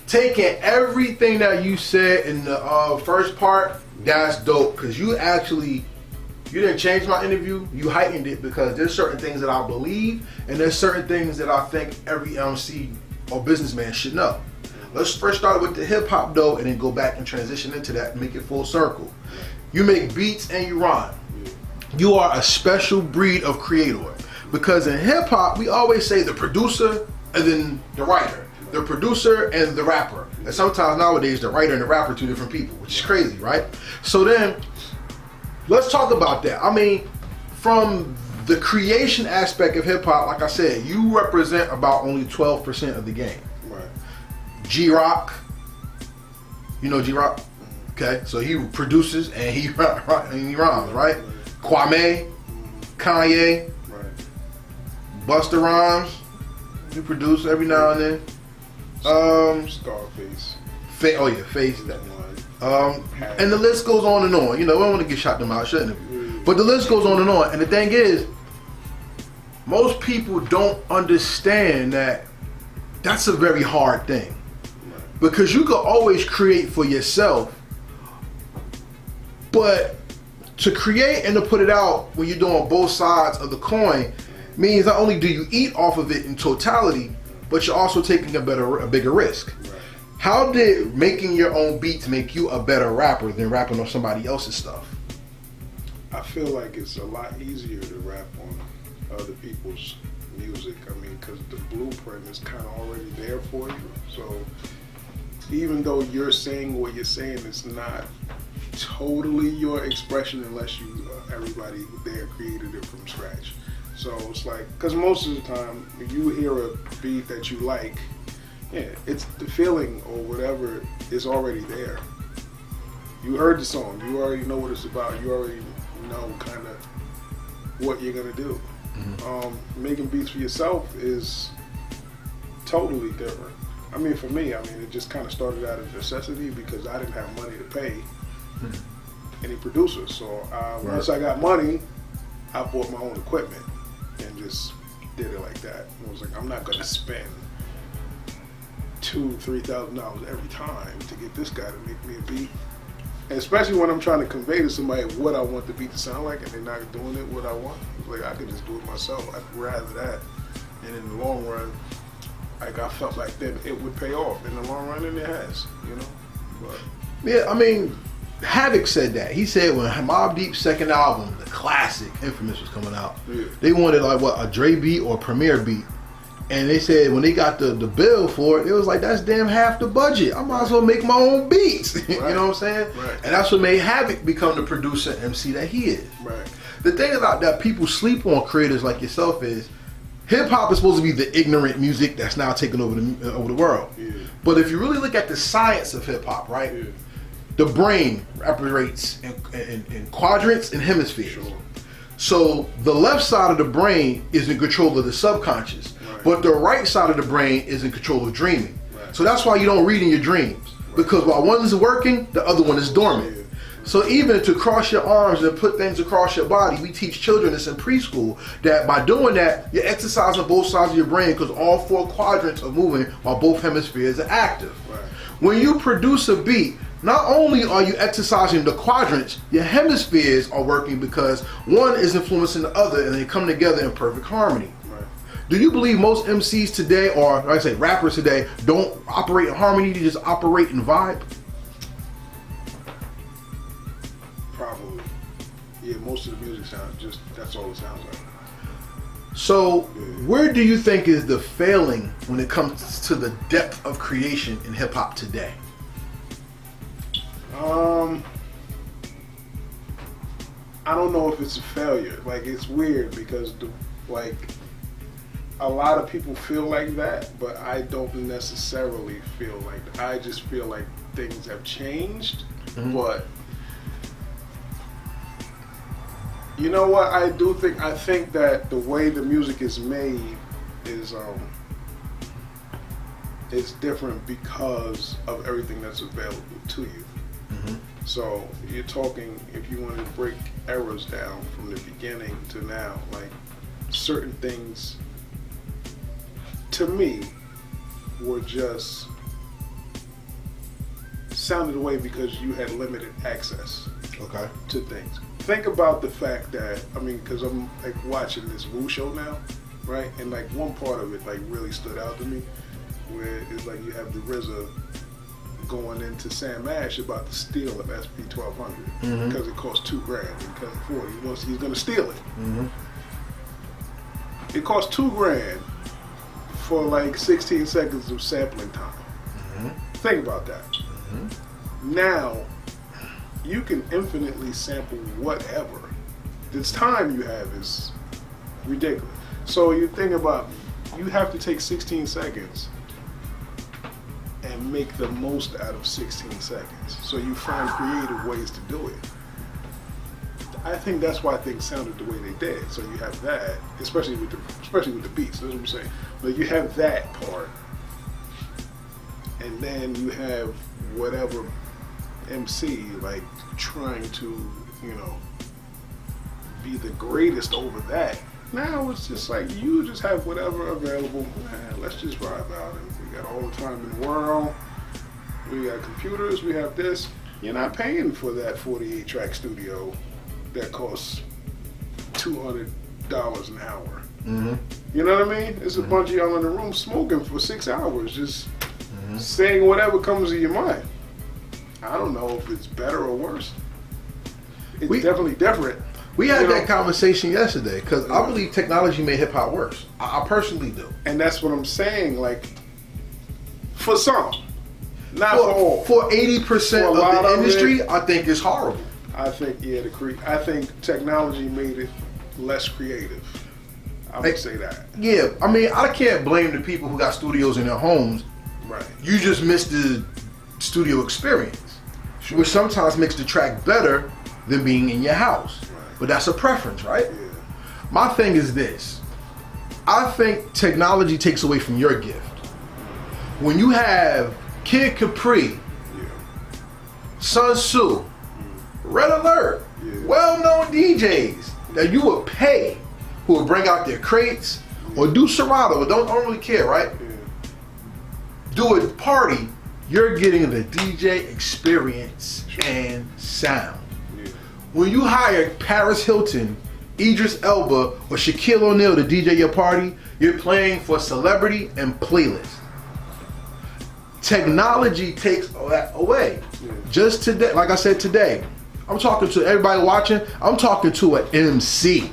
Taking everything that you said in the first part, that's dope, because you didn't change my interview, you heightened it, because there's certain things that I believe and there's certain things that I think every MC or businessman should know. Let's first start with the hip hop though, and then go back and transition into that and make it full circle. You make beats and you rhyme. You are a special breed of creator, because in hip hop we always say the producer and then the writer. The producer and the rapper. And sometimes nowadays the writer and the rapper are two different people, which is crazy, right? So then, let's talk about that. I mean, from the creation aspect of hip hop, like I said, you represent about only 12% of the game. Right. G-Rock, you know G-Rock? Okay, so he produces and he rhymes, right? Kwame, Kanye, right. Busta Rhymes, you produce every now and then. Scarface. Face that one. And the list goes on and on. You know, we don't want to get shot them out, shouldn't we? But the list goes on and on. And the thing is, most people don't understand that that's a very hard thing. Because you can always create for yourself, but to create and to put it out when you're doing both sides of the coin means not only do you eat off of it in totality, but you're also taking a bigger risk. Right. How did making your own beats make you a better rapper than rapping on somebody else's stuff? I feel like it's a lot easier to rap on other people's music. I mean, because the blueprint is kind of already there for you. So even though you're saying what you're saying, it's not totally your expression unless everybody there created it from scratch. So it's like, because most of the time, if you hear a beat that you like, yeah, it's the feeling or whatever is already there. You heard the song, you already know what it's about, you already know kind of what you're gonna do. Mm-hmm. Making beats for yourself is totally different. I mean, for me, it just kind of started out of necessity because I didn't have money to pay any producers. So once I got money, I bought my own equipment and just did it like that. I was like, I'm not gonna spend $2,000-$3,000 every time to get this guy to make me a beat. And especially when I'm trying to convey to somebody what I want the beat to sound like and they're not doing it what I want. It's like, I could just do it myself. I'd rather that. And in the long run, like I felt like that it would pay off in the long run, and it has, you know? But yeah, Havoc said that. He said when Mobb Deep's second album, the classic Infamous, was coming out, they wanted like a Dre beat or a Premier beat. And they said when they got the bill for it, it was like, that's damn half the budget. I might as well make my own beats. You know what I'm saying? Right. And that's what made Havoc become the producer MC that he is. Right. The thing about that people sleep on creators like yourself is, hip hop is supposed to be the ignorant music that's now taking over the world. Yeah. But if you really look at the science of hip hop, right? Yeah. The brain operates in quadrants and hemispheres. Sure. So the left side of the brain is in control of the subconscious, but the right side of the brain is in control of dreaming. Right. So that's why you don't read in your dreams, because while one is working, the other one is dormant. Yeah. So even to cross your arms and put things across your body, we teach children this in preschool, that by doing that, you're exercising both sides of your brain, because all four quadrants are moving while both hemispheres are active. Right. When you produce a beat, not only are you exercising the quadrants, your hemispheres are working, because one is influencing the other and they come together in perfect harmony. Right. Do you believe most MCs today, or like I say, rappers today, don't operate in harmony, they just operate in vibe? Probably. Yeah, most of the music sounds just, that's all it sounds like. So, where do you think is the failing when it comes to the depth of creation in hip hop today? I don't know if it's a failure. Like, it's weird because a lot of people feel like that, but I don't necessarily feel like that. I just feel like things have changed, but you know what? I think that the way the music is made is different because of everything that's available to you. So you're talking, if you want to break eras down from the beginning to now, like certain things to me, were just sounded away because you had limited access to things. Think about the fact that, I mean, because I'm like watching this Wu show now, right? And like one part of it like really stood out to me, where it's like you have the RZA going into Sam Ash about to steal an SP 1200 because it costs $2,000 and he can't afford it. He's going to steal it. It costs $2,000 for like 16 seconds of sampling time. Think about that. Now, you can infinitely sample whatever. This time you have is ridiculous. So you think about, you have to take 16 seconds and make the most out of 16 seconds. So you find creative ways to do it. I think that's why things sounded the way they did. So you have that, especially with the beats. That's what I'm saying. But you have that part, and then you have whatever MC like trying to, be the greatest over that. Now it's just like you just have whatever available. Man, let's just vibe out, and we got all the time in the world. We got computers. We have this. You're not paying for that 48-track studio that costs $200 an hour. You know what I mean? It's a bunch of y'all in the room smoking for 6 hours, just saying whatever comes to your mind. I don't know if it's better or worse. It's definitely different. We had that conversation yesterday because I believe technology made hip hop worse. I personally do. And that's what I'm saying. Like, for some, not for all. For 80% of the industry, I think it's horrible. I think I think technology made it less creative. I would say that. Yeah, I mean, I can't blame the people who got studios in their homes. Right. You just missed the studio experience, which sometimes makes the track better than being in your house. Right. But that's a preference, right? Yeah. My thing is this. I think technology takes away from your gift. When you have Kid Capri, Sun Tzu, Red Alert, well-known DJs that you would pay who would bring out their crates or do Serato, or don't really care, right? Do a party, you're getting the DJ experience and sound. When you hire Paris Hilton, Idris Elba, or Shaquille O'Neal to DJ your party, you're playing for celebrity and playlist. Technology takes that away. Just today, like I said today, I'm talking to everybody watching, I'm talking to an MC.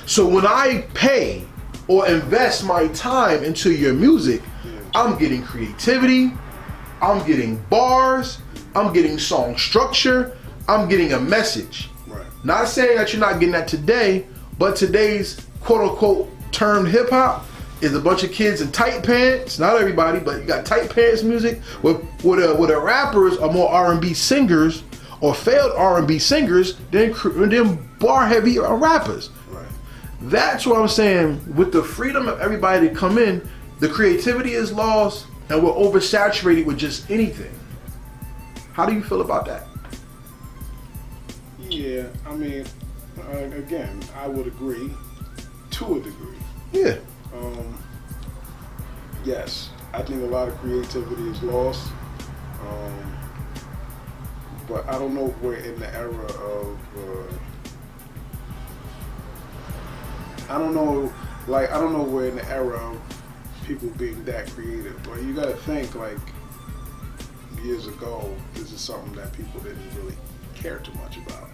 So when I pay or invest my time into your music, I'm getting creativity, I'm getting bars, I'm getting song structure, I'm getting a message. Right. Not saying that you're not getting that today, but today's quote unquote termed hip hop is a bunch of kids in tight pants. Not everybody, but you got tight pants music where the rappers are more R&B singers or failed R&B singers than bar heavy rappers. Right. That's what I'm saying. With the freedom of everybody to come in, the creativity is lost and we're oversaturated with just anything. How do you feel about that? Yeah, I mean, again, I would agree to a degree. Yeah. Yes, I think a lot of creativity is lost. But I don't know if we're in the era of, I don't know if we're in the era of people being that creative. But you gotta think, like, years ago, this is something that people didn't really care too much about,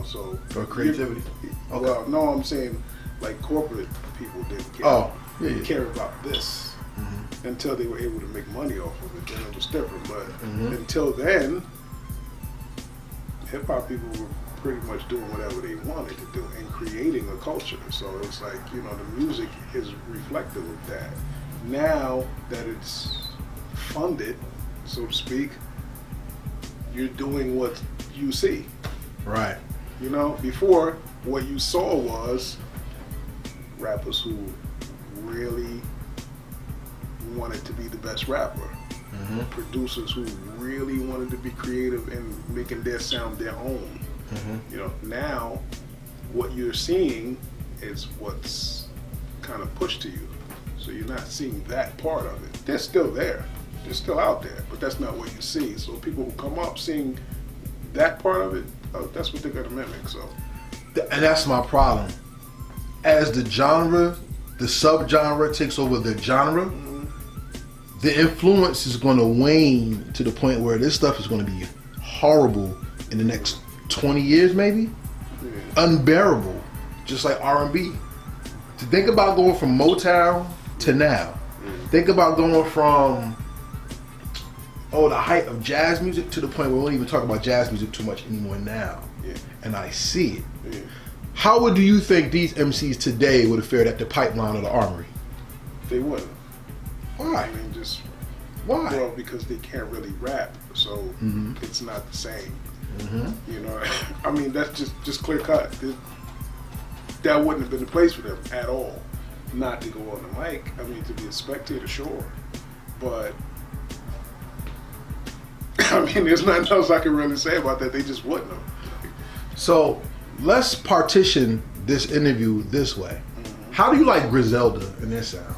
so. For creativity? Okay. Well, no, I'm saying, like, corporate people didn't care. Oh, yeah. Didn't care about this until they were able to make money off of it. Then it was different. But until then, hip hop people were pretty much doing whatever they wanted to do and creating a culture. So it's like, the music is reflective of that. Now that it's funded, so to speak, you're doing what you see. Right. Before, what you saw was rappers who really wanted to be the best rapper. Producers who really wanted to be creative and making their sound their own. Now what you're seeing is what's kind of pushed to you. So you're not seeing that part of it. They're still there. They're still out there, but that's not what you see. So people who come up seeing that part of it, that's what they're going to mimic. So, and that's my problem. As the genre, the subgenre takes over the genre, the influence is going to wane to the point where this stuff is going to be horrible in the next 20 years, maybe. Unbearable, just like R&B. To think about going from Motown to now. Think about going from the height of jazz music to the point where we don't even talk about jazz music too much anymore now. And I see it. How do you think these MCs today would have fared at the Pipeline or the Armory? They wouldn't. Why? I mean, just why? Well, because they can't really rap, so it's not the same. You know, I mean, that's just clear cut. That wouldn't have been the place for them at all. Not to go on the mic. I mean, to be a spectator, sure, but I mean, there's nothing else I can really say about that. They just wouldn't have. So let's partition this interview this way. How do you like Griselda and their sound?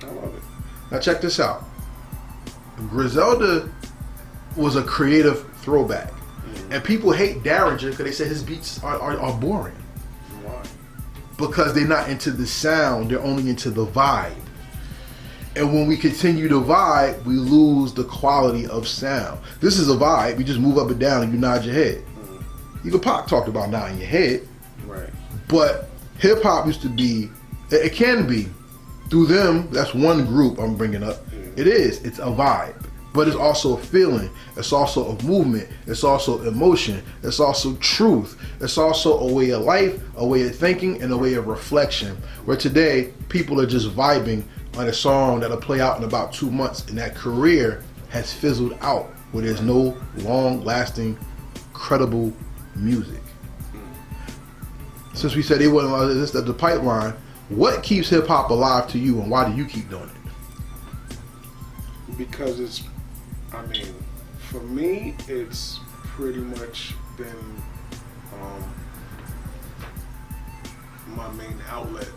I love it. Now check this out. Griselda was a creative throwback. And people hate Derringer because they say his beats are boring. Why? Because they're not into the sound, they're only into the vibe. And when we continue to vibe, we lose the quality of sound. This is a vibe, you just move up and down and you nod your head. Even Pac talked about nodding your head. Right. But hip hop used to be, it can be, through them, that's one group I'm bringing up. It's a vibe. But it's also a feeling, it's also a movement, it's also emotion, it's also truth, it's also a way of life, a way of thinking, and a way of reflection. Where today, people are just vibing on a song that'll play out in about 2 months, and that career has fizzled out, where there's no long-lasting, credible music. Since we said they wasn't allowed this at the Pipeline, what keeps hip-hop alive to you, and why do you keep doing it? Because it's, I mean, for me, it's pretty much been my main outlet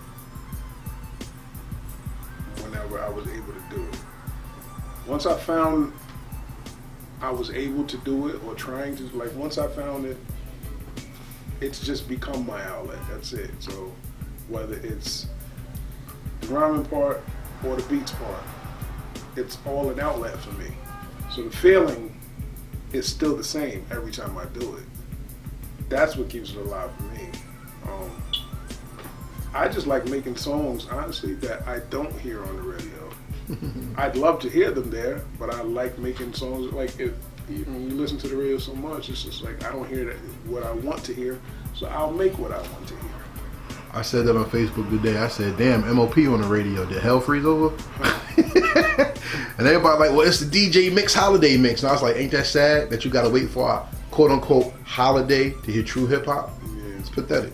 whenever I was able to do it. Once I found I was able to do it, or trying to, like, once I found it, it's just become my outlet. That's it. So whether it's the rhyming part or the beats part, it's all an outlet for me. So the feeling is still the same every time I do it. That's what keeps it alive for me. I just like making songs, honestly, that I don't hear on the radio. I'd love to hear them there, but I like making songs, like, when you listen to the radio so much, it's just like, I don't hear that, what I want to hear, so I'll make what I want to hear. I said that on Facebook today. I said, damn, M.O.P. on the radio. Did hell freeze over? And everybody like, well, it's the DJ mix, holiday mix. And I was like, ain't that sad that you got to wait for a quote-unquote holiday to hear true hip-hop? Yeah. It's pathetic.